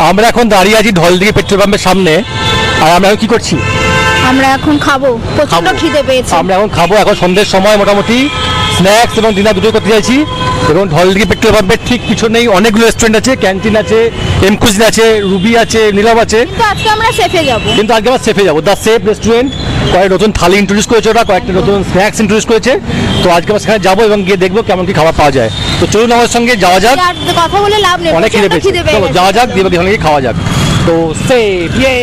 আমরা এখন দাঁড়িয়ে আছি ঢলদিঘি পেট্রোল পাম্পের সামনে। আর আমরা এখন কি করছি? আমরা এখন খাবো, প্রচন্ড খিদে পেয়েছে। আমরা এখন খাবো, এখন সন্ধ্যের সময় মোটামুটি স্ন্যাক্স এবং ডিনার দুটোই করতে চাইছি। এবং ঢলদিঘি পেট্রোল পাম্পের ঠিক পিছনেই অনেকগুলো রেস্টুরেন্ট আছে, ক্যান্টিন আছে, এম কুজিন আছে, রুবি আছে, নীলাভ আছে। কিন্তু আজকে আমরা সেফে যাবো। কিন্তু আজকে আমরা সেফে যাবো। দ্য সেফ রেস্টুরেন্ট কয়েকটা নতুন থালি ইন্ট্রোডিউস করেছে, ওরা কয়েকটা নতুন স্ন্যাক্স ইন্ট্রোডিউস করেছে। তো আজকে আমরা সেখানে যাবো এবং গিয়ে দেখবো কেমন কি খাবার পাওয়া যায়। তো চলুন আমার সঙ্গে যাওয়া যাক। আর কথা বলে লাভ নেই, অনেক খিদে পেয়েছে, চলো যাওয়া যাক, দিয়ে ওখানে গিয়ে খাওয়া যাক। তো সেফ ইয়ে।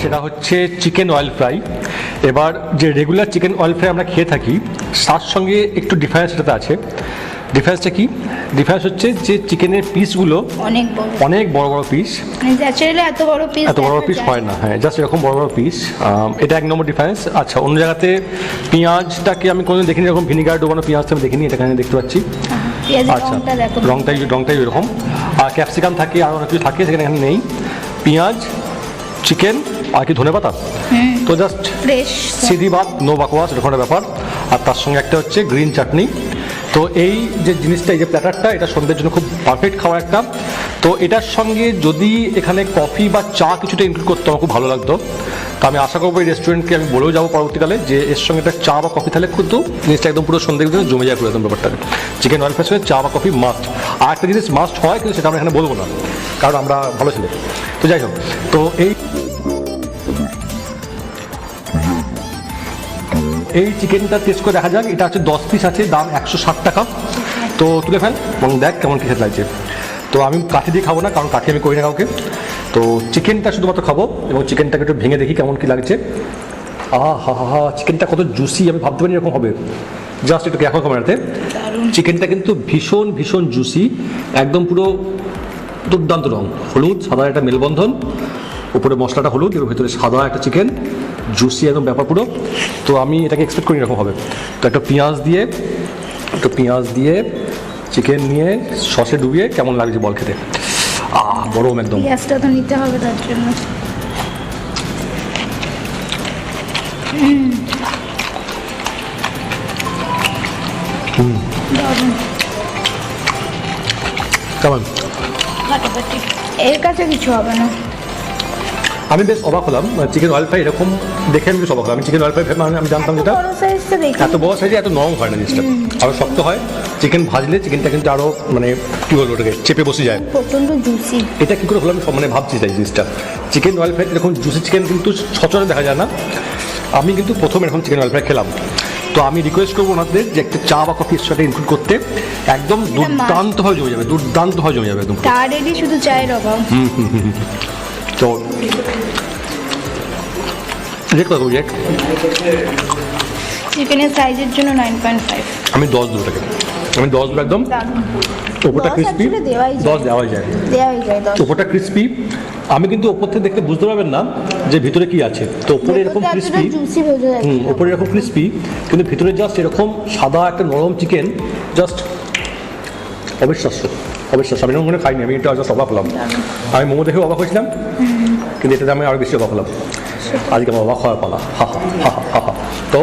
সেটা হচ্ছে চিকেন অয়েল ফ্রাই। এবার যে রেগুলার চিকেন অয়েল ফ্রাই আমরা খেয়ে থাকি, তার সঙ্গে একটু ডিফারেন্স এটাতে আছে। ডিফারেন্সটা কি? ডিফারেন্স হচ্ছে যে চিকেনের পিসগুলো অনেক বড় বড় পিস। ন্যাচারালি এত বড় পিস হয় না, হ্যাঁ, জাস্ট এরকম বড় বড় পিস। এটা এক নম্বর ডিফারেন্স। আচ্ছা, অন্য জায়গাতে পেঁয়াজটাকে আমি কোনোদিন দেখিনি, এরকম ভিনিগার ডোবানো পেঁয়াজটা আমি দেখিনি, এটা এখানে দেখতে পাচ্ছি। আচ্ছা, রংটাই এরকম। আর ক্যাপসিকাম থাকে, আর অনেক কিছু থাকে, সেখানে এখানে নেই। পেঁয়াজ, চিকেন আর কি ধনে পাতা, তো জাস্ট সিধি ভাত, নো বাকওয়াস, এরকম একটা ব্যাপার। আর তার সঙ্গে একটা হচ্ছে গ্রিন চাটনি। তো এই যে জিনিসটা, এই যে প্ল্যাটারটা, এটা সন্ধ্যের জন্য খুব পারফেক্ট খাবার একটা। তো এটার সঙ্গে যদি এখানে কফি বা চা কিছুটা ইনক্লুড করতে আমার খুব ভালো লাগতো। তো আমি আশা করবো এই রেস্টুরেন্টকে আমি বলেও যাবো পরবর্তীকালে যে এর সঙ্গে একটা চা বা কফি তাহলে কিন্তু জিনিসটা একদম পুরো সন্ধ্যের জন্য জমে যায় পুরো একদম ব্যাপারটা। চিকেন অয়েল ফ্রাইয়ের সঙ্গে চা বা কফি মাস্ট। আর একটা জিনিস মাস্ট হয়, কিন্তু সেটা আমরা এখানে বলবো না, কারণ আমরা ভালো ছেলে। তো যাই হোক, তো এই চিকেনটা টেস্ট করে দেখা যাক। এটা হচ্ছে 10 পিস আছে, দাম 160 টাকা। তো তুলে ফেল এবং দেখ কেমন কি খেতে লাগছে। তো আমি কাঠি দিয়ে খাবো না, কারণ কাঠি আমি করি না কাউকে। তো চিকেনটা শুধুমাত্র খাবো এবং চিকেনটাকে একটু ভেঙে দেখি কেমন কি লাগছে। হা, চিকেনটা কত জুসি, আমি ভাবতে পারি এরকম হবে। জাস্ট একটু দেখো ক্যামেরাতে, চিকেনটা কিন্তু ভীষণ ভীষণ জুসি, একদম পুরো দুর্দান্ত রং। হলুদ সাদা একটা মেলবন্ধন, উপরে মশলাটা হলুদ এবং ভেতরে সাদা একটা চিকেন, জুসি একদম ব্যাপার পুরো। তো আমি এটাকে এক্সপেক্ট করি এরকম হবে। তো একটা পেঁয়াজ দিয়ে চিকেন নিয়ে সসে ডুবিয়ে কেমন লাগছে বল খেতে। গরম একদম। পেঁয়াজটা তো নিতে হবে তার জন্য। কেমন? এর কাছে কিছু হবে না। আমি বেশ অবাক হলাম চিকেন অয়েল ফ্রাই এরকম দেখে। আমি বেশ অবাক হলাম। আমি চিকেন অয়েল ফ্রাই মানে আমি জানতাম যেটা এত বড় সাইজে এত নরম হয় না, জিনিসটা আরও শক্ত হয়। চিকেন ভাজলে চিকেনটা কিন্তু আরও মানে কী বলবো, ওটাকে চেপে বসে যায়, প্রচন্ড জুসি। এটা কী করে হলো আমি মানে ভাবছি তাই জিনিসটা। চিকেন অয়েল ফ্রাই এরকম জুসি চিকেন কিন্তু সচরাচর দেখা যায় না। আমি কিন্তু প্রথম এরকম চিকেন অয়েল ফ্রাই খেলাম। তো আমি রিকোয়েস্ট করবো ওনাদের যে একটা চা বা কফির সাথে ইনক্লুড করতে, একদম দুর্দান্তভাবে জমে যাবে একদম। তারেরই শুধু চায়ের অভাব। তো রেট কত রেট? চিকেনের সাইজের জন্য 9.5। আমি 10 দেবো টাকা। আমি 10 দেবো একদম। ওপরটা ক্রিস্পি, 10 দেওয়াই যায়। ওপরটা ক্রিস্পি। আমি কিন্তু ওপর থেকে দেখতে বুঝতে পারবেন না যে ভিতরে কি আছে। তো ওপরে এরকম ক্রিস্পি, ওপরে এরকম ক্রিস্পি, কিন্তু ভিতরে জাস্ট এরকম সাদা একটা নরম চিকেন, জাস্ট অবিশ্বাস্য। আমি মনে খাইনি, আমি এটা জাস্ট অবাক হলাম। আমি মোমো দেখে অবাক হয়েছিলাম, কিন্তু এটাতে আমি আরও বেশি অবাক হলাম। আজকে আমার অবাক হওয়ার পালা। হা। তো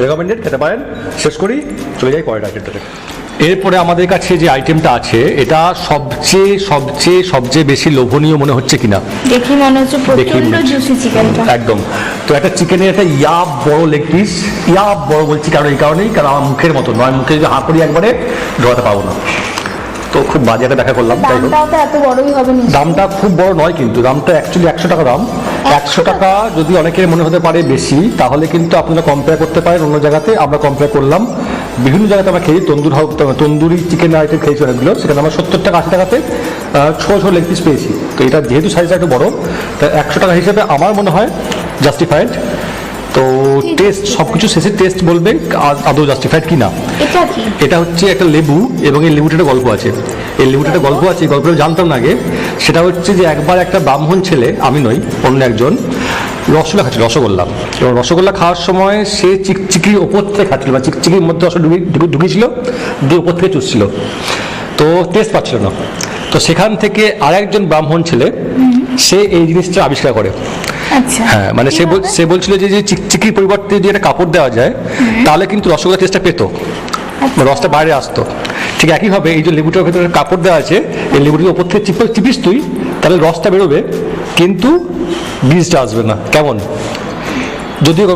রেকমেন্ডেড, খেতে পারেন। শেষ করি, চলে যাই পরের আইটেমটাতে। এরপরে আমাদের কাছে যে আইটেমটা আছে এটা সবচেয়ে সবচেয়ে সবচেয়ে বেশি লোভনীয় মনে হচ্ছে কিনা। দেখি মনে হচ্ছে দেখি প্রচন্ড মনে হচ্ছে। জুসি চিকেনটা। একদম। তো একটা চিকেনের একটা বড় লেগ পিস, বড় বলছি কারণ এই কারণেই, কারণ আমার মুখের মতো নয়, মুখে যদি হাঁ করি একবারে ঢোকাতে পাবো না। তো খুব বাজে একটা দেখা করলাম। তাই হোক, দামটাও তো এত বড়ই হবে নিশ্চয়ই। দামটা খুব বড় নয় কিন্তু, দামটা অ্যাকচুয়ালি 100 টাকা দাম। 100 টাকা যদি অনেকের মনে হতে পারে বেশি, তাহলে কিন্তু আপনারা কম্পেয়ার করতে পারেন অন্য জায়গাতে। আমরা কম্পেয়ার করলাম, বিভিন্ন জায়গাতে আমরা খেয়েছি, তন্দুরি চিকেন আইটেম খেয়েছি অনেকগুলো, সেখানে আমরা 70 টাকা 80 টাকাতে ছোটো ছোটো লেগ পিস পেয়েছি। তো এটা যেহেতু সাইজটা একটু বড়, তাই 100 টাকা হিসেবে আমার মনে হয় জাস্টিফাইড। তো টেস্ট সব কিছু শেষে টেস্ট বলবে আদৌ জাস্টিফাইড কি না। এটা কি? এটা হচ্ছে একটা লেবু, এবং এই লেবুটার একটা গল্প আছে। এই লেবুটার একটা গল্প আছে, এই গল্পটা জানতাম না আগে। সেটা হচ্ছে যে একবার একটা ব্রাহ্মণ ছেলে, আমি নই অন্য একজন, রসগোল্লা খাচ্ছিল, রসগোল্লা। এবং রসগোল্লা খাওয়ার সময় সে চিকচিকির ওপর থেকে খাচ্ছিল, বা চিকচিকির মধ্যে রস ঢুকেছিল, দিয়ে ওপর থেকে চুষছিল। তো টেস্ট পাচ্ছিল না। তো সেখান থেকে আরেকজন ব্রাহ্মণ ছেলে সে এই জিনিসটা আবিষ্কার করে। আচ্ছা, হ্যাঁ, মানে সে বলছিল যে চিকচিকির পরিবর্তে যদি একটা কাপড় দেওয়া যায়, তাহলে কিন্তু রসগোল্লা টেস্টটা পেতো, রসটা বাইরে আসতো। ঠিক একইভাবে এই যে লেবুটার ভেতরে কাপড় দেওয়া আছে, এই লেবুটির ওপর থেকে চিপিস তুই, তাহলে রসটা বেরোবে, কিন্তু বীজটা আসবে না। কেমন? যদিও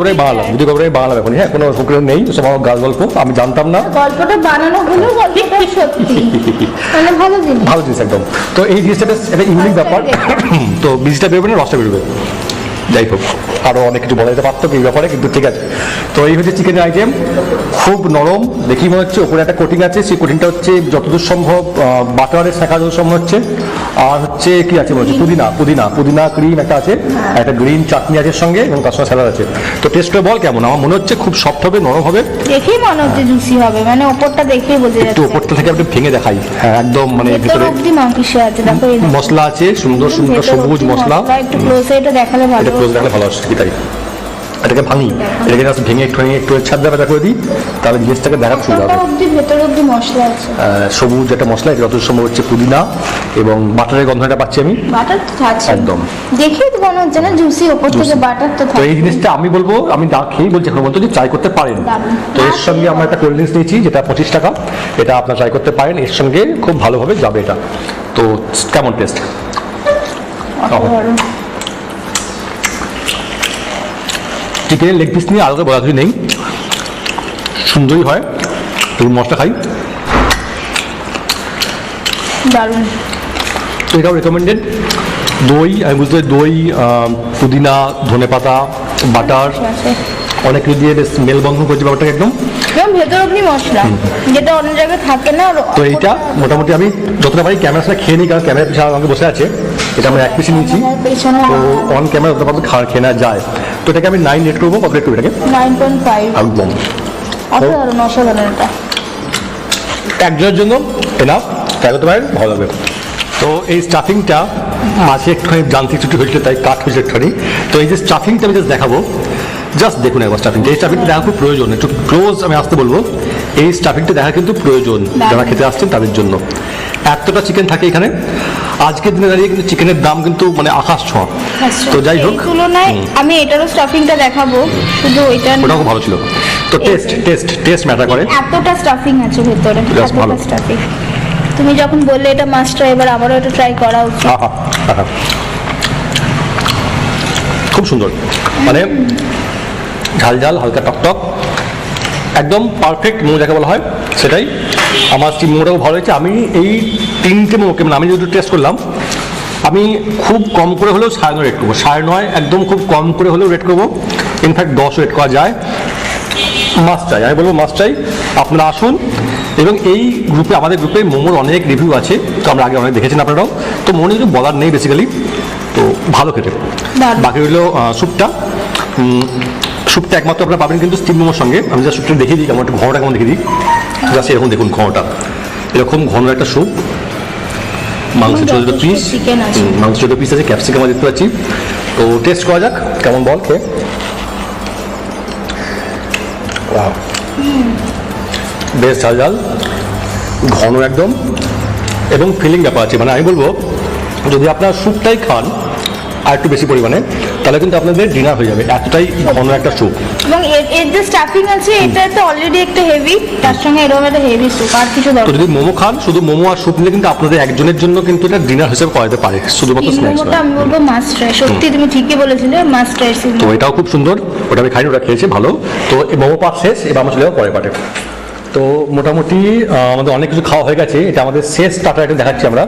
বাংলাম এখন, হ্যাঁ, কোনো হুকুম নেই, সব আমার গাছ গল্প, আমি জানতাম না। গল্পটা বানানো হলো, গল্পটা সত্যি মানে ভালো জিনিস। ভালো জিনিস একদম। তো এই জিনিসটা একটা ইউনিক ব্যাপার। তো বীজটা বেরোবে না, রসটা বেরোবে। যাই হোক, আরও অনেক কিছু বলা যেতে পারতো এই ব্যাপারে, কিন্তু ঠিক আছে। তো এই হচ্ছে চিকেনের আইটেম, খুব নরম দেখি মনে হচ্ছে। ওপরে একটা কোটিং আছে, সেই কোটিংটা হচ্ছে যতদূর সম্ভব বাটারের শাখা যত সম্ভব হচ্ছে। আর হচ্ছে কি আছে মনে হচ্ছে, পুদিনা ক্রিম একটা আছে, একটা গ্রিন চাটনি আছে সঙ্গে, এবং তার সঙ্গে স্যালাড আছে। তো টেস্ট করে বল কেমন? আমার মনে হচ্ছে খুব সফট হবে, নরম হবে, দেখেই মনে হচ্ছে জুসি হবে, মানে ওপরটা দেখেই বোঝা একটু যাচ্ছে। ওপরটা থেকে একটু ভেঙে দেখাই। হ্যাঁ, একদম, মানে ভেতর ভিতরে অব্দি মাংসে আছে, দেখো এই দেখো। মশলা আছে, সুন্দর সুন্দর ভেতর সবুজ অব্দি মশলা। একটু ক্লোজে এটা দেখালে ভালো এটা ক্লোজ হতো। রাখলে ভালো আসে, এটাই। এটাকে ভাঙি, এটাকে জাস্ট ভেঙে একটু ছাদ ব্যথা করে দিই, তাহলে জিনিসটাকে দেখা সুবিধা ওপরটা হবে। অব্দি ভেতর অব্দি মশলা আছে। সবুজ একটা মশলা, এটা যত সম্ভব হচ্ছে পুদিনা, এবং বাটারের গন্ধটা পাচ্ছি আমি বাটার তো আছে একদম। দেখেই তো মনে হচ্ছে না জুসি, ওপর থেকে বাটার তো তো থাকে। এই জিনিসটা আমি বলবো, আমি যা খেয়েই বলছি এখন বলতো যে ট্রাই করতে পারেন। দারুণ। তো এর সঙ্গে আমরা একটা কোল্ড ড্রিঙ্কস নিয়েছি, যেটা 25 টাকা, এটা আপনারা ট্রাই করতে পারেন, এর সঙ্গে খুব ভালোভাবে যাবে এটা। তো কেমন টেস্ট? অসাধারণ। চিকেনের লেগ পিস নিয়ে আলাদা বলা কিছু নেই, সুন্দরই হয়। এবং মশলা খাই, দারুণ। তো এটাও রেকমেন্ডেড। দই, আমি বুঝতে পারি দই, পুদিনা, ধনেপাতা, বাটার, আছে অনেক কিছু দিয়ে বেশ মেলবন্ধন করছে ব্যাপারটা একদম। এবং ভেতর অব্দি মশলা, যেটা অন্য জায়গায় থাকে না। আর তো এইটা মোটামুটি আমি যতটা পারি ক্যামেরার সাথে খেয়ে নিই, কারণ ক্যামেরার পিছনে আমাকে বসে আছে। এটা আমরা 1 পিসে নিয়েছি, পেছনে তো অন ক্যামেরা যত পারতো খেয়ে নেওয়া যায়। তো এটাকে আমি 9 রেট করবো। কত রেট করবো এটাকে? 9.5। একদম অসাধারণ অসাধারণ এটা। একজনের জন্য এনাফ, ট্রাই করতে পারেন, ভালো লাগবে। তো এই স্টাফিংটা মাঝে একটুখানি যান্ত্রিক ছুটি হয়েছিল, তাই কাট হয়েছে একটুখানি। তো এই যে স্টাফিংটা আমি জাস্ট দেখাবো, জাস্ট দেখুন একবার স্টাফিংটা। এই স্টাফিংটা দেখা খুব প্রয়োজন, একটু ক্লোজ আমি আসতে বলবো। এই স্টাফিংটা দেখা কিন্তু প্রয়োজন যারা খেতে আসছেন তাদের জন্য। এতটা চিকেন থাকে এখানে, আজকের দিনে দাঁড়িয়ে কিন্তু চিকেনের দাম কিন্তু মানে আকাশ ছোঁয়া। তো যাই হোক, এই তুলনায় আমি এটারও স্টাফিংটা দেখাবো, শুধু ওইটা না। ওটাও খুব ভালো ছিল। তো টেস্ট ম্যাটার করে। এতটা স্টাফিং আছে ভেতরে, Just ভালো। এতটা স্টাফিং। তুমি যখন বললে এটা মাস্ট ট্রাই, এবার আমারও এটা ট্রাই করা উচিত। আহা, আহা। খুব সুন্দর, মানে ঝাল ঝাল, হালকা টকটক, একদম পারফেক্ট মোমো যাকে বলা হয় সেটাই। আমার স্টিম মোমোটাও ভালো হয়েছে। আমি এই 3টে মোমোকে, মানে আমি যেহেতু টেস্ট করলাম, আমি খুব কম করে হলেও 9.5 রেট করবো। 9.5 একদম খুব কম করে হলেও রেট করবো। ইনফ্যাক্ট 10 রেট করা যায়। মাস্ট চাই, আমি বলবো মাস্ট চাই। আপনারা আসুন, এবং এই গ্রুপে, আমাদের গ্রুপে মোমোর অনেক রিভিউ আছে, তো আমরা আগে অনেক দেখেছেন আপনারাও। তো মনে কিছু বলার নেই বেসিক্যালি, তো ভালো খেতে। বাকি রইল স্যুপটা। স্যুপটা একমাত্র আপনারা পাবেন কিন্তু স্টিম মোমোর সঙ্গে। আমি যা স্যুপটা দেখিয়ে দিই, কেমন একটু ঘনটা কেমন দেখিয়ে দিই। জাস্ট এরকম দেখুন ঘনটা, এরকম ঘন একটা স্যুপ। মাংস ছোটো পিস, চিকেন আছে, মাংস ছোটো পিস আছে, ক্যাপসিকাম দেখতে পাচ্ছি। তো টেস্ট করা যাক কেমন, বল খেয়ে। বেশ ঝাল ঝাল, ঘন একদম, এবং ফিলিং ব্যাপার আছে। মানে আমি বলবো যদি আপনার স্যুপটাই খান, আর একটু বেশি পরিমাণে, তাহলে কিন্তু আপনাদের ডিনার হয়ে যাবে। এতটাই ঘন একটা স্যুপ। এবং এর যে স্টাফিং আছে এটা তো অলরেডি একটা হেভি, তার সঙ্গে এরকম একটা হেভি স্যুপ, আর কিছু তো দরকার। যদি মোমো খান, শুধু মোমো আর স্যুপ নিলে কিন্তু আপনাদের একজনের জন্য কিন্তু এটা ডিনার হিসেবে করা যেতে পারে, শুধুমাত্র স্ন্যাক্স মোমোটা আমি বলবো মাস্ট ট্রাই, সত্যি তুমি ঠিকই বলেছিলে, মাস্ট ট্রাই। তো এটাও খুব সুন্দর, ওটা আমি খাইনি, ওটা খেয়েছি ভালো। তো এই মোমো পার্ট শেষ, এবার আমরা চলে যাবো পরের পার্টে। তো মোটামুটি আমাদের অনেক কিছু খাওয়া হয়ে গেছে, এটা আমাদের শেষ স্টার্টার আইটেম দেখাচ্ছি আমরা।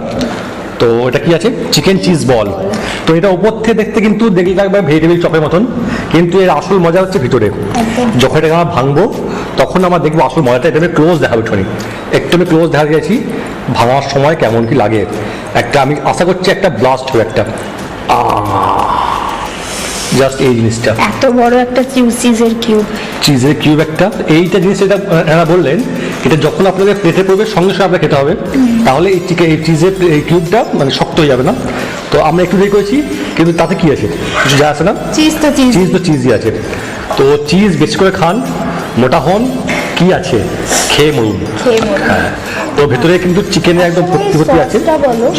তো এটা কি আছে? Chicken cheese ball. তো এটা উপর থেকে দেখতে কিন্তু দেখে লাগবে ভেজিটেবিল চপের মতন, কিন্তু এর আসল মজা হচ্ছে ভিতরে। যখন এটাকে আমরা ভাঙবো তখন আমরা দেখবো আসল মজাটা। এটা আমি ক্লোজ দেখাবো একটু, একটু আমি ক্লোজ দেখা গেছি ভাঙার সময় কেমন কি লাগে। একটা আমি আশা করছি একটা ব্লাস্ট হবে একটা, জাস্ট এই জিনিসটা। এত বড় একটা চিজের কিউব, চিজের কিউব একটা, এইটা জিনিস এটা এরা বললেন এটা যখন আপনাদের প্লেটে পড়বে সঙ্গে সঙ্গে আপনার খেতে হবে, তাহলে এই চিজের এই কিউবটা মানে শক্ত হয়ে যাবে না। তো আমরা একটু দেরি করেছি, কিন্তু তাতে কি আছে, কিছু যা আছে না। চিজ তো চিজই আছে। তো চিজ বেশি করে খান, মোটা হন, কি আছে খেয়ে মরুন। হ্যাঁ, তো ভেতরে কিন্তু চিকেনে একদম ভর্তি আছে।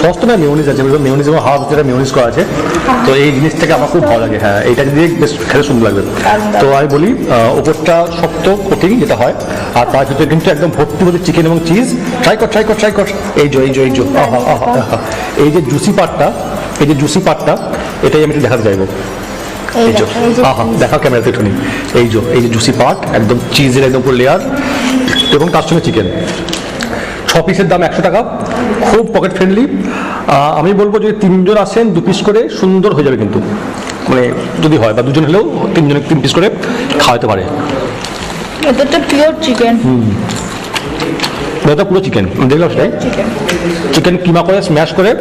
সস্তা না, মেয়োনিজ আছে, মেয়োনিজ এবং হাফ যেটা মেয়োনিজ করা আছে। তো এই জিনিসটাকে আমার খুব ভালো লাগে। হ্যাঁ, এইটা দিয়ে বেশ খেতে সুন্দর লাগবে। তো আমি বলি ওপরটা শক্ত কোটিং যেটা হয়, আর তার ভিতরে কিন্তু একদম ভর্তি চিকেন এবং চিজ। ট্রাই কর। এই যে এই যে জুসি পার্টটা, এটাই আমি একটু দেখাতে চাইবো। এই যে দেখা ক্যামেরাতে একটু, এই যে জুসি পার্ট, একদম চিজের একদম পুরো লেয়ার, এবং তার সঙ্গে চিকেন। 6 পিসের দাম 100 টাকা, খুব পকেট ফ্রেন্ডলি। আমি বলবো যদি 3 জন আসেন 2 পিস করে সুন্দর হয়ে যাবে কিন্তু, মানে যদি হয়, বা 2 জন হলেও 3 জনে 3 পিস করে খাওয়াতে পারে। এটা তো পিওর চিকেন। এটা পুরো চিকেন দেখলাম, সেটাই চিকেন কিমা করে স্ম্যাশ করে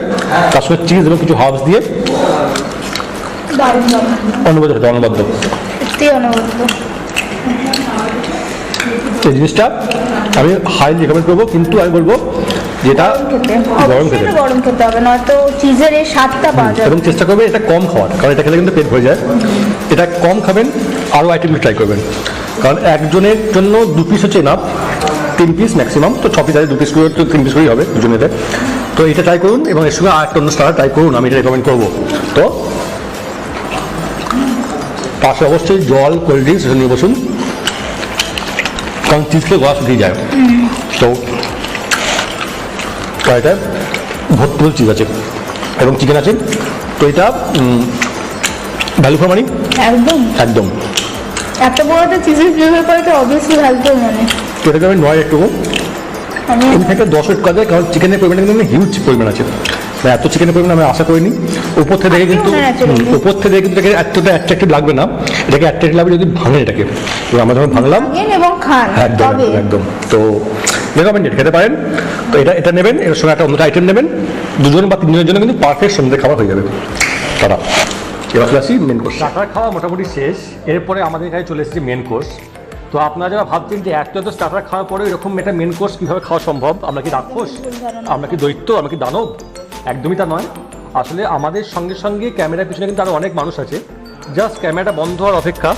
তার সঙ্গে চিজ এবং কিছু হার্বস দিয়ে অনবদ্য। এই জিনিসটা আমি হাইলি রেকমেন্ড করবো, কিন্তু আমি বলবো যেটা গরম খেতে হবে, নয়তো চিজের এই স্বাদটা পাওয়া যাবে। এবং চেষ্টা করবেন এটা কম খাওয়ার, কারণ এটা খেলে কিন্তু পেট ভরে যায়। এটা কম খাবেন, আরও আইটেমগুলো ট্রাই করবেন, কারণ একজনের জন্য 2 পিস হচ্ছে না, 3 পিস ম্যাক্সিমাম। তো 6 পিস আছে, 2 পিস করে তো 3 পিস করেই হবে দুজনেতে। তো এটা ট্রাই করুন, এবং এর সঙ্গে আরেকটা অন্য স্টার ট্রাই করুন, আমি এটা রেকমেন্ড করবো। তো পাশে অবশ্যই জল, কোল্ড ড্রিঙ্কস নিয়ে বসুন, কারণ চিজ খেয়ে গলা শুকিয়ে যায়। তো এটা ভর্তি চিজ আছে এবং চিকেন আছে। তো এটা ভ্যালু ফর মানি একদম। এত বড় একটা চিজের ফ্লেভার করে তো অবভিয়াসলি ভ্যালু ফর মানি। তো এটাকে আমি 9 একটু ইনফ্যাক্ট 10 রেট করা যায়, কারণ চিকেনের পরিমাণ কিন্তু হিউজ পরিমাণ আছে। এত চিকেনের পরিমাণ আমি আশা করিনি। উপর থেকে দেখে কিন্তু এটাকে এতটা অ্যাট্রাক্টিভ লাগবে না, এটাকে অ্যাট্রাক্টিভ লাগবে যদি ভাঙেন এটাকে। আমরা যখন ভাঙলাম একদম, তো রেকমেন্ডেড, খেতে পারেন। তো এটা নেবেন, এর সঙ্গে একটা অন্য আইটেম নেবেন, 2 জন বা 3 জনের জন্য কিন্তু পারফেক্ট সন্ধ্যে খাবার হয়ে যাবে। তারা এবার চলে আসি মেন কোর্স। স্টার্টার খাওয়া মোটামুটি শেষ, এরপরে আমাদের এখানে চলে এসেছে মেন কোর্স। তো আপনারা যারা ভাবছেন যে এত স্টার্টার খাওয়ার পরে এরকম একটা মেন কোর্স কীভাবে খাওয়া সম্ভব, আমরা কি রাক্ষস, আমরা কি দৈত্য, আমরা কি দানব? একদমই তা নয়। আসলে আমাদের সঙ্গে ক্যামেরার পিছনে কিন্তু আরও অনেক মানুষ আছে, জাস্ট ক্যামেরাটা বন্ধ হওয়ার অপেক্ষা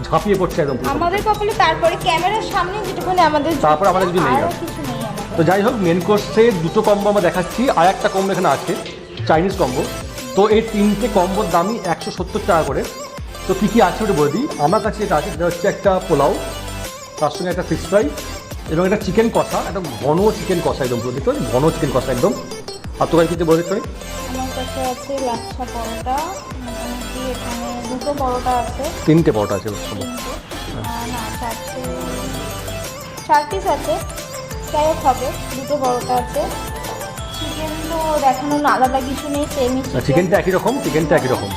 ঝাঁপিয়ে পড়ছে একদম আমাদের কপালে। তারপরে ক্যামেরার সামনে যেটুকুনি আমাদের, তারপর আমাদের কিছু নেই। তো যাই হোক, মেন কোর্সে 2টো কম্বো আমরা দেখাচ্ছি, আর একটা কম্বো এখানে আছে চাইনিজ কম্বো। তো এই 3টে কম্বোর দামই 170 টাকা করে। তো কী কী আছে ওটা বলে দিই। আমার কাছে যেটা আছে সেটা হচ্ছে একটা পোলাও, তার সঙ্গে একটা ফিশ ফ্রাই এবং একটা চিকেন কষা, একটা ঘন চিকেন কষা, একদম পুরো দেখতে ঘন চিকেন কষা একদম। আর তোকে কিছু বলে দিতে? আমার কাছে আছে লাচ্ছা পরোটা, মোটামুটি এখানে 2টো পরোটা আছে, 3টে পরোটা আছে, না 4 পিস আছে, যাই হোক হবে। 2টো পরোটা আছে, চিকেন তো দেখানো আলাদা কিছু নেই, সেমই চিকেনটা একই রকম,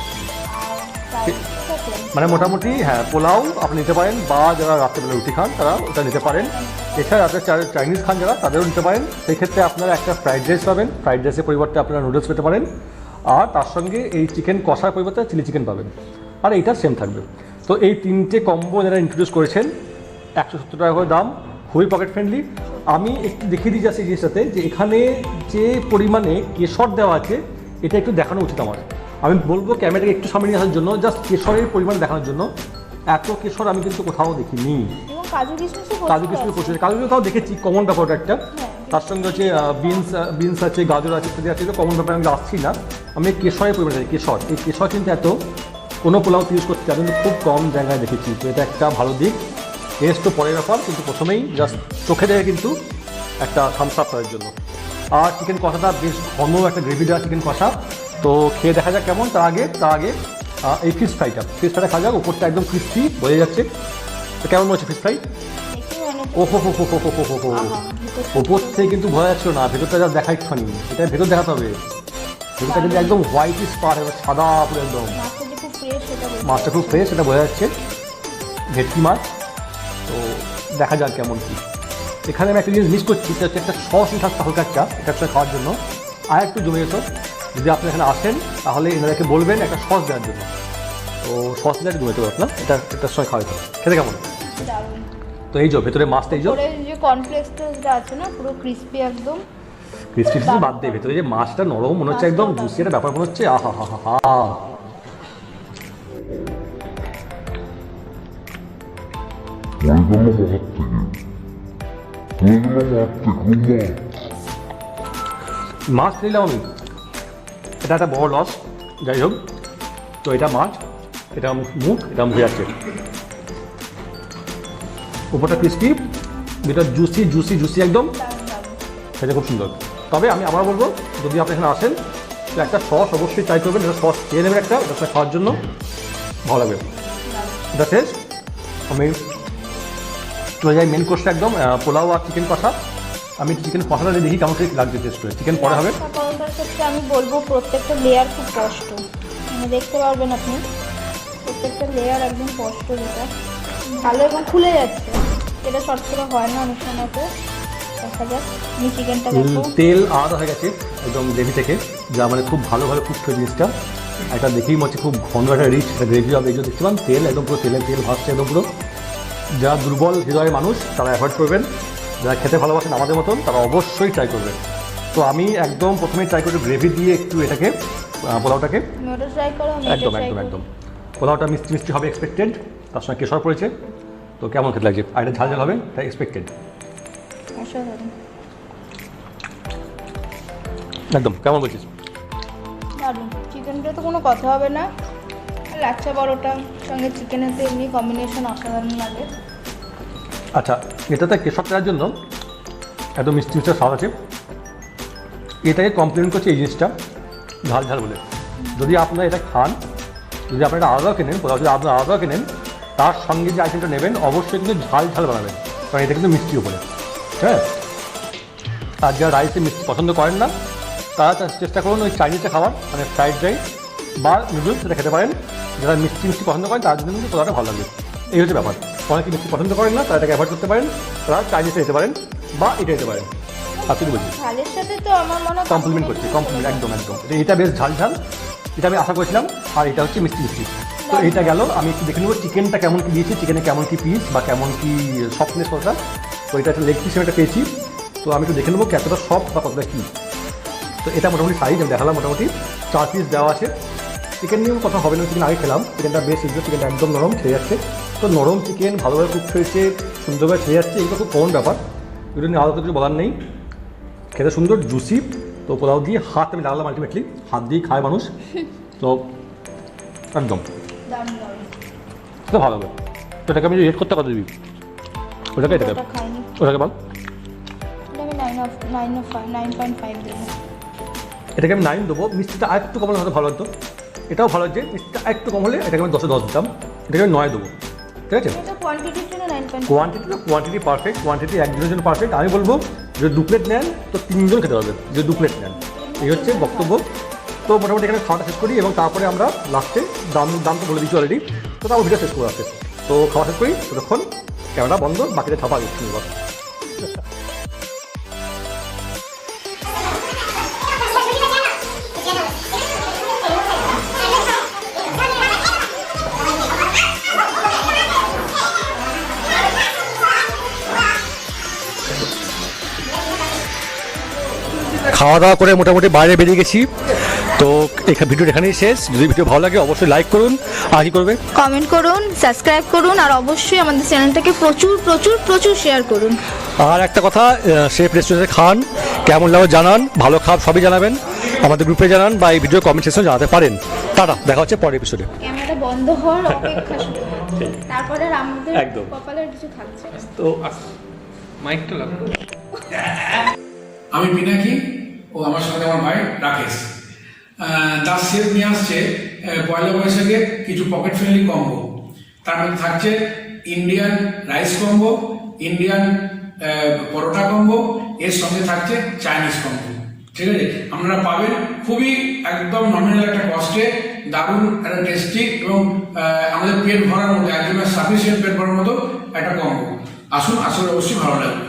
মানে মোটামুটি। হ্যাঁ, পোলাও আপনি নিতে পারেন, বা যারা রাত্রেবেলা রুটি খান তারা ওটা নিতে পারেন। এছাড়া রাতে চাইনিজ খান যারা, তাদেরও নিতে পারেন। সেই ক্ষেত্রে আপনারা একটা ফ্রাইড রাইস পাবেন, ফ্রাইড রাইসের পরিবর্তে আপনারা নুডলস পেতে পারেন, আর তার সঙ্গে এই চিকেন কষার পরিবর্তে চিলি চিকেন পাবেন, আর এইটা সেম থাকবে। তো এই 3টে কম্বো যারা ইন্ট্রোডিউস করেছেন, 170 টাকা করে দাম, খুবই পকেট ফ্রেন্ডলি। আমি একটু দেখিয়ে দিই যাচ্ছি এই জিনিসটাতে, যে এখানে যে পরিমাণে কেশর দেওয়া আছে এটা একটু দেখানো উচিত আমার। আমি বলবো ক্যামেরাকে একটু সামনে নিয়ে আসার জন্য, জাস্ট কেশরের পরিমাণ দেখানোর জন্য। এত কেশর আমি কিন্তু কোথাও দেখিনি। কাজু কিশমিশ প্রচুর, কাজু কিশমিশ তাও দেখেছি, কমন ব্যাপারটা একটা। তার সঙ্গে হচ্ছে বিনস আছে, গাজর আছে, ইত্যাদি আছে। কমন ব্যাপারে আমি আসছি না, আমি কেশরের পরিমাণ আছে, কেশর। এই কেশর কিন্তু এত কোনো পোলাও ইউজ করতে চাই কিন্তু খুব কম জায়গায় দেখেছি, তো এটা একটা ভালো দিক। টেস্ট তো পরের ব্যাপার, কিন্তু প্রথমেই জাস্ট চোখে দেখে কিন্তু একটা থামস আপ করার জন্য। আর চিকেন কষাটা বেশ ঘন একটা গ্রেভি দেওয়া চিকেন কষা, তো খেয়ে দেখা যাক কেমন। তার আগে এই ফিশ ফ্রাইটা খাওয়া যাক। ওপরটা একদম ক্রিস্পি বোঝা যাচ্ছে। তো কেমন মনে হচ্ছে ফিশ ফ্রাই? ওহো হো হো হো হো হো হো হো, ওপর থেকে কিন্তু বোঝা যাচ্ছিল না, ভেতরটা যা দেখা ইচ্ছানি, এটা ভেতর দেখাতে হবে। ভেতরটা কিন্তু একদম হোয়াইট স্পার, সাদা পুরো একদম। মাছটা খুব ফ্রেশ, এটা বোঝা যাচ্ছে। ভেটকি মাছ, তো দেখা যাক কেমন কি। এখানে আমি একটা জিনিস মিস করছি, সেটা হচ্ছে একটা সস থাকতে হালকা এটার সঙ্গে খাওয়ার জন্য আর একটু জমে যেত। যদি আপনি এখানে আসেন তাহলে এনাদেরকে বলবেন একটা সস দেওয়ার জন্য, তো সস দিলে একটু জমে যেতে পারত না, এটার সঙ্গে খাওয়া যেত। খেতে কেমন? তো এই যে ভেতরে মাছটা, এই যে কর্নফ্লেক্সটা আছে না, পুরো ক্রিস্পি একদম। ক্রিস্পি বাদ দিয়ে ভেতরে যে মাছটা নরম মনে হচ্ছে, একদম জুসি একটা ব্যাপার মনে হচ্ছে। আহা হা হা হা, মাছ নিলাম আমি, এটা একটা বড় লস। যাই হোক, তো এটা মাছ, এটা মুখ, এটা মুখে যাচ্ছে। উপরটা ক্রিস্পি, যেটা জুসি জুসি জুসি একদম, সেটা খুব সুন্দর। তবে আমি আবার বলবো, যদি আপনি এখানে আসেন তো একটা সস অবশ্যই ট্রাই করবেন। এটা সস খেয়ে নেবেন একটা, ওটা খাওয়ার জন্য ভালো লাগবে। এটা শেষ, আমি চলে যাই মেন কোর্সটা একদম, পোলাও আর চিকেন কষা। আমি চিকেন কষাটা দেখি কেমন করে লাগবে টেস্ট করে। চিকেন পরে হবে। পরোটার ক্ষেত্রে আমি বলবো প্রত্যেকটা লেয়ার খুব কষ্ট, মানে দেখতে পারবেন আপনি প্রত্যেকটা লেয়ার একদম কষ্ট, যেটা ভালো এবং খুলে যাচ্ছে, এটা শর্ট করে হয় না অনেক সময়তে। দেখা যাক, আমি চিকেনটা দেখো, তেল আলাদা হয়ে গেছে একদম গ্রেভি থেকে, যা মানে খুব ভালোভাবে কুকছে জিনিসটা। এটা দেখেই মনে হচ্ছে খুব ঘন একটা রিচ গ্রেভি হবে। এই যে দেখছিলাম তেল একদম পুরো তেল ভাসছে একদম পুরো। যারা দুর্বল হৃদয়ের মানুষ তারা অ্যাভয়েড করবেন, যারা খেতে ভালোবাসেন আমাদের মতন তারা অবশ্যই ট্রাই করবেন। তো আমি একদম প্রথমেই ট্রাই করি গ্রেভি দিয়ে একটু এটাকে, পোলাওটাকে একদম একদম একদম। পোলাওটা মিষ্টি মিষ্টি হবে এক্সপেক্টেড, তার সঙ্গে কেশর পড়েছে, তো কেমন খেতে লাগছে। আর এটা ঝাল ঝাল হবে, তাই এক্সপেক্টেড। একদম কেমন বলছিস? দারুণ, চিকেনটা তো কোনো কথা হবে না। লাচ্ছা পরোটা সঙ্গে চিকেনের তো এমনি কম্বিনেশন অসাধারণ লাগে। আচ্ছা, এটাতে কেশর দেওয়ার জন্য এত মিষ্টি মিষ্টি স্বাদ আছে, এটাকে কমপ্লিমেন্ট করছে এই জিনিসটা ঝাল ঝাল বলে। যদি আপনারা এটা খান, যদি আপনারা এটা আলাদাও কেনেন, যদি আপনারা আলাদাও কেনেন, তার সঙ্গে যে আইটেমটা নেবেন অবশ্যই কিন্তু ঝাল ঝাল বানাবেন, কারণ এটা কিন্তু মিষ্টি উপরে। হ্যাঁ, আর যারা রাইসে মিষ্টি পছন্দ করেন না তারা চেষ্টা করুন ওই চাইনিজটা খাবার, মানে ফ্রাইড রাইস বা নুডলস, সেটা খেতে পারেন। যারা মিষ্টি মিষ্টি পছন্দ করেন তার জন্য কিন্তু পোলাওটা ভালো লাগবে। এই হচ্ছে ব্যাপার। অনেকে মিষ্টি পছন্দ করেন না, তারা এটাকে অ্যাভয়েড করতে পারেন, তারা চাইনিজে যেতে পারেন বা এটা যেতে পারেন। আপনি বলছি ঝালের সাথে তো আমার মনে হয় কমপ্লিমেন্ট করছি, কমপ্লিমেন্ট একদম একদম। এটা বেশ ঝাল ঝাল, এটা আমি আশা করেছিলাম। আর এটা হচ্ছে মিষ্টি মিষ্টি। তো এইটা গেল, আমি একটু দেখে নেবো চিকেনটা কেমন কি দিয়েছি, চিকেনে কেমন কি পিস বা কেমন কি সফটনেস কতটা। তো এটা একটা লেগ পিস একটা পেয়েছি, তো আমি একটু দেখে নেবো কতটা সফট বা কতটা কী। তো এটা মোটামুটি সাইজ আমি দেখালাম, মোটামুটি 4 পিস দেওয়া আছে। চিকেন নিয়েও কথা হবে না, চিকেন আগে খেলাম, চিকেনটা বেশ ইজি, চিকেনটা একদম নরম খেয়ে যাচ্ছে। তো নরম চিকেন ভালোভাবে কুক হয়েছে, সুন্দরভাবে খেয়ে যাচ্ছে, এগুলো খুব কমন ব্যাপার, এগুলো নিয়ে আলাদা কিছু বলার নেই। খেতে সুন্দর জুসি। তো পোলাও দিয়ে হাত আমি লাগালাম, আলটিমেটলি হাত দিয়ে খায় মানুষ, তো একদম সেটা ভালো হবে। তো এটাকে আমি রেট করতে কত দিবি? ওটাকে এটাকে ওটাকে বল। এটাকে আমি 9 দেবো। মিষ্টিটা আর একটু কম হলে হয়তো ভালো হতো, এটাও ভালো হচ্ছে। মিষ্টিটা একটু কম হলে এটাকে আমি 10-এ 10 দিতাম, এটাকে আমি 9 দেবো। ঠিক আছে, কোয়ান্টিটি পারফেক্ট, কোয়ান্টিটি একজনের জন্য পারফেক্ট। আমি বলবো যদি 2 প্লেট নেন তো 3 জন খেতে পারবেন, যদি 2 প্লেট নেন। এই হচ্ছে বক্তব্য। তো মোটামুটি এখানে খাওয়াটা শেষ করি এবং তারপরে আমরা লাস্টে দাম তো বলে দিচ্ছি অলরেডি, তো তারপর ভিডিও শেষ করে আসে। তো খাওয়া শেষ করি, ততক্ষণ ক্যামেরা বন্ধ, বাকিটা ছাপা দিচ্ছি এবার। খাওয়া দাওয়া করে মোটামুটি বাইরে বেরিয়ে গেছি। তো ভিডিওটা এখানেই শেষ। যদি ভিডিও ভালো লাগে অবশ্যই লাইক করুন, আর কি করবে, কমেন্ট করুন, সাবস্ক্রাইব করুন, আর অবশ্যই আমাদের চ্যানেলটাকে প্রচুর প্রচুর প্রচুর শেয়ার করুন। আর একটা কথা, শেফ রেস্টুরেন্টে খান, কেমন লাগে জানান, ভালো খারাপ সবই জানাবেন, আমাদের গ্রুপে জানান বা এই ভিডিও কমেন্ট সেকশনে জানাতে পারেন। টাটা, দেখা হচ্ছে পরের এপিসোডে। ক্যামেরা বন্ধ হওয়ার অপেক্ষা শুধু। তারপরে আর আমাদের একদম। কপালের কিছু থাকছে না। তো মাইকটা লাগবে। আমি পিনাকি ও আমার সঙ্গে আমার ভাই রাকেশ। দাস শেফ নিয়ে আসছে পয়লা বৈশাখে কিছু পকেট ফ্রেন্ডলি কম্বো। তার মধ্যে থাকছে ইন্ডিয়ান রাইস কম্বো, ইন্ডিয়ান পরোটা কম্বো, এর সঙ্গে থাকছে চাইনিজ কম্বো। ঠিক আছে, আপনারা পাবেন খুবই একদম নমিনাল একটা কস্টে, দারুণ একটা টেস্টি এবং আমাদের পেট ভরার মতো, একজনের সাফিসিয়েন্ট পেট ভরার মতো একটা কম্বো। আসুন, আসলে অবশ্যই ভালো লাগবে।